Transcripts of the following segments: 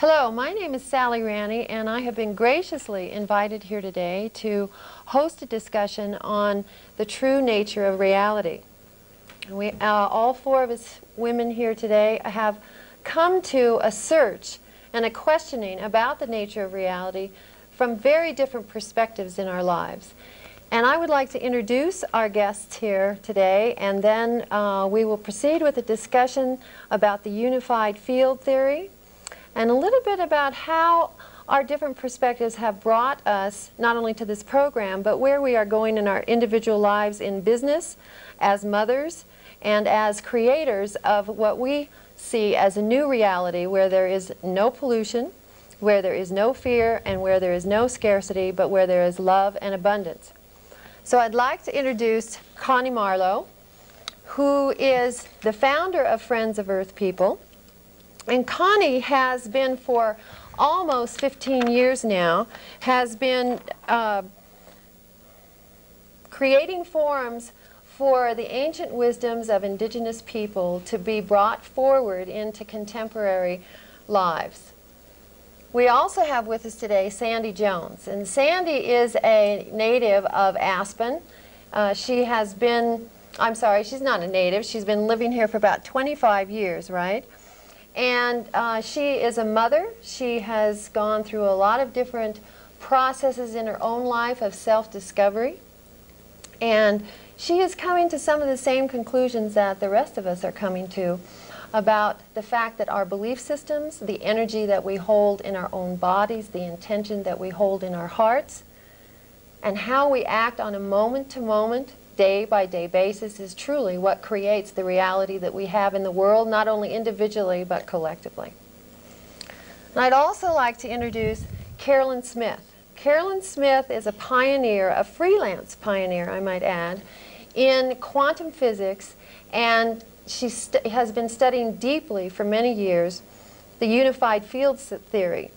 Hello, my name is Sally Ranney, and I have been graciously invited here today to host a discussion on the true nature of reality. We, all four of us women here today have come to a search and a questioning about the nature of reality from very different perspectives in our lives. And I would like to introduce our guests here today, and then we will proceed with a discussion about the unified field theory, and a little bit about how our different perspectives have brought us not only to this program, but where we are going in our individual lives in business, as mothers, and as creators of what we see as a new reality where there is no pollution, where there is no fear, and where there is no scarcity, but where there is love and abundance. So I'd like to introduce Connie Marlow, who is the founder of Friends of Earth People. And Connie has been for almost 15 years now, has been creating forums for the ancient wisdoms of indigenous people to be brought forward into contemporary lives. We also have with us today Sandy Jones, and Sandy is a native of Aspen. She has been, I'm sorry, she's not a native, she's been living here for about 25 years, right? And she is a mother. She has gone through a lot of different processes in her own life of self-discovery. And she is coming to some of the same conclusions that the rest of us are coming to about the fact that our belief systems, the energy that we hold in our own bodies, the intention that we hold in our hearts, and how we act on a moment-to-moment, day-by-day basis is truly what creates the reality that we have in the world, not only individually, but collectively. And I'd also like to introduce Carolyn Smith. Carolyn Smith is a pioneer, a freelance pioneer, I might add, in quantum physics, and she has been studying deeply for many years the unified field theory.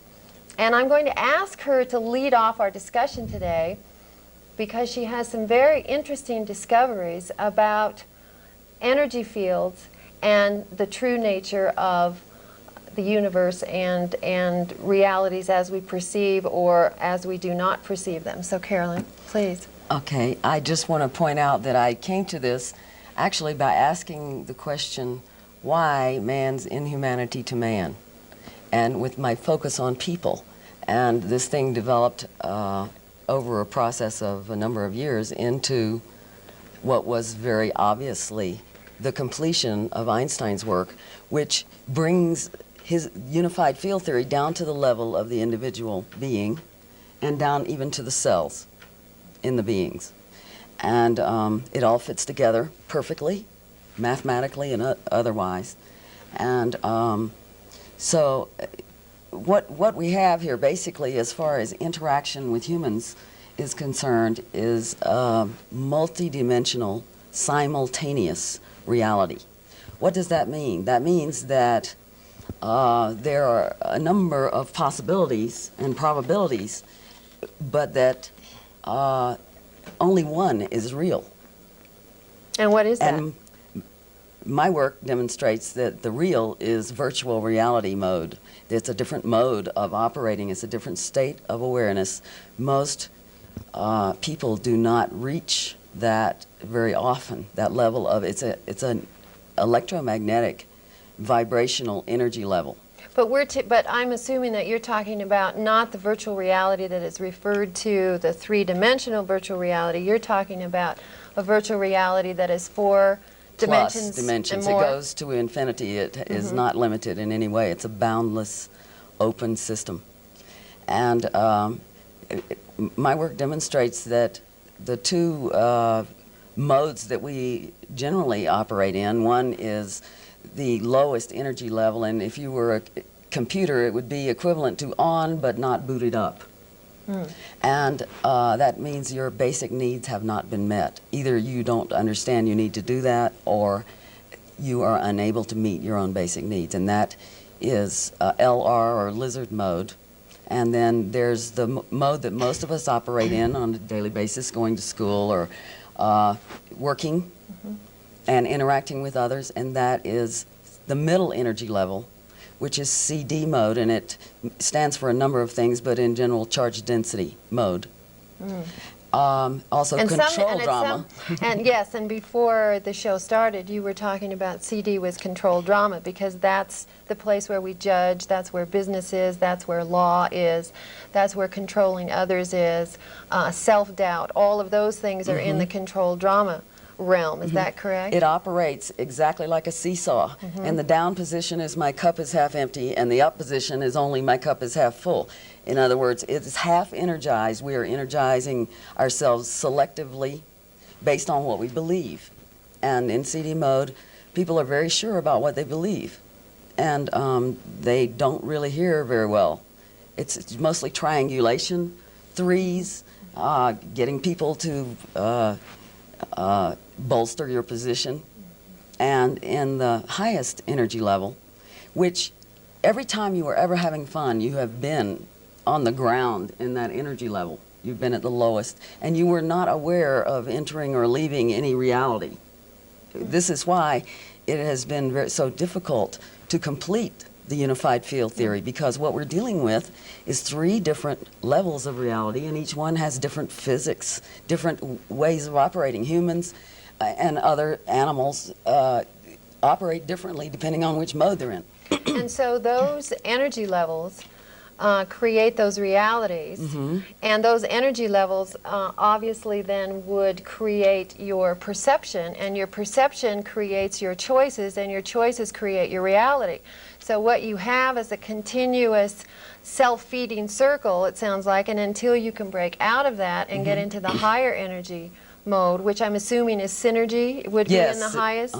And I'm going to ask her to lead off our discussion today because she has some very interesting discoveries about energy fields and the true nature of the universe and realities as we perceive or as we do not perceive them. So Carolyn, please. Okay, I just want to point out that I came to this actually by asking the question, why man's inhumanity to man? And with my focus on people. And this thing developed over a process of a number of years into what was very obviously the completion of Einstein's work, which brings his unified field theory down to the level of the individual being and down even to the cells in the beings. And it all fits together perfectly, mathematically and otherwise. And so what we have here basically as far as interaction with humans is concerned is a multidimensional, simultaneous reality. What does that mean? That means that there are a number of possibilities and probabilities, but that only one is real. And what is that? And my work demonstrates that the real is virtual reality mode. It's a different mode of operating. It's a different state of awareness. Most people do not reach that very often, that level of, it's an electromagnetic vibrational energy level. But I'm assuming that you're talking about not the virtual reality that is referred to, the three-dimensional virtual reality. You're talking about a virtual reality that is four dimensions and more. It goes to infinity. It is not limited in any way. It's a boundless, open system. And my work demonstrates that the two modes that we generally operate in, one is the lowest energy level, and if you were a computer, it would be equivalent to on but not booted up. And that means your basic needs have not been met. Either you don't understand you need to do that, or you are unable to meet your own basic needs, and that is LR, or lizard mode. And then there's the mode that most of us operate in on a daily basis, going to school or working and interacting with others, and that is the middle energy level, which is CD mode, and it stands for a number of things, but in general, charge density mode. Also, control drama. And yes, and before the show started, you were talking about CD was control drama, because that's the place where we judge, that's where business is, that's where law is, that's where controlling others is, self-doubt, all of those things are in the control drama realm. Is that correct? It operates exactly like a seesaw, and the down position is my cup is half empty, and the up position is only my cup is half full. In other words, it's half energized. We are energizing ourselves selectively based on what we believe. And in CD mode, people are very sure about what they believe, and they don't really hear very well. It's mostly triangulation, threes, getting people to bolster your position. And in the highest energy level, which every time you are ever having fun, you have been on the ground in that energy level. You've been at the lowest, and you were not aware of entering or leaving any reality. This is why it has been so difficult to complete the unified field theory, because what we're dealing with is 3 different levels of reality, and each one has different physics, different ways of operating. Humans and other animals operate differently depending on which mode they're in. And so those energy levels create those realities, and those energy levels obviously then would create your perception, and your perception creates your choices, and your choices create your reality. So what you have is a continuous self-feeding circle, it sounds like, and until you can break out of that and get into the higher energy mode, which I'm assuming is synergy, would be in the highest?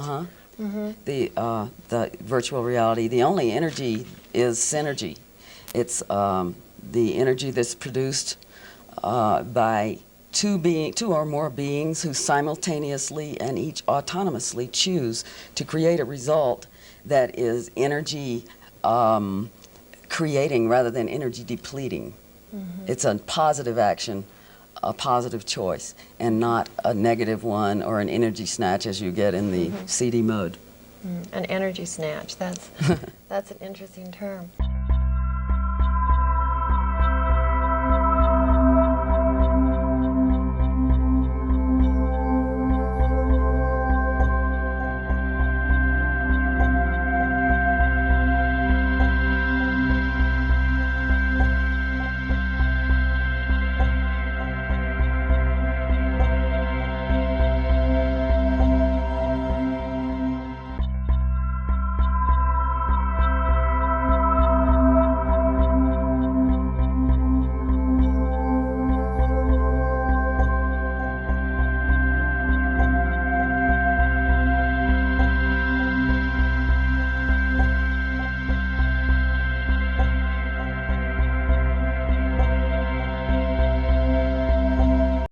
The virtual reality, the only energy is synergy. It's the energy that's produced by two or more beings who simultaneously and each autonomously choose to create a result that is energy creating rather than energy depleting. It's a positive action, a positive choice, and not a negative one or an energy snatch as you get in the CD mode. An energy snatch, that's an interesting term.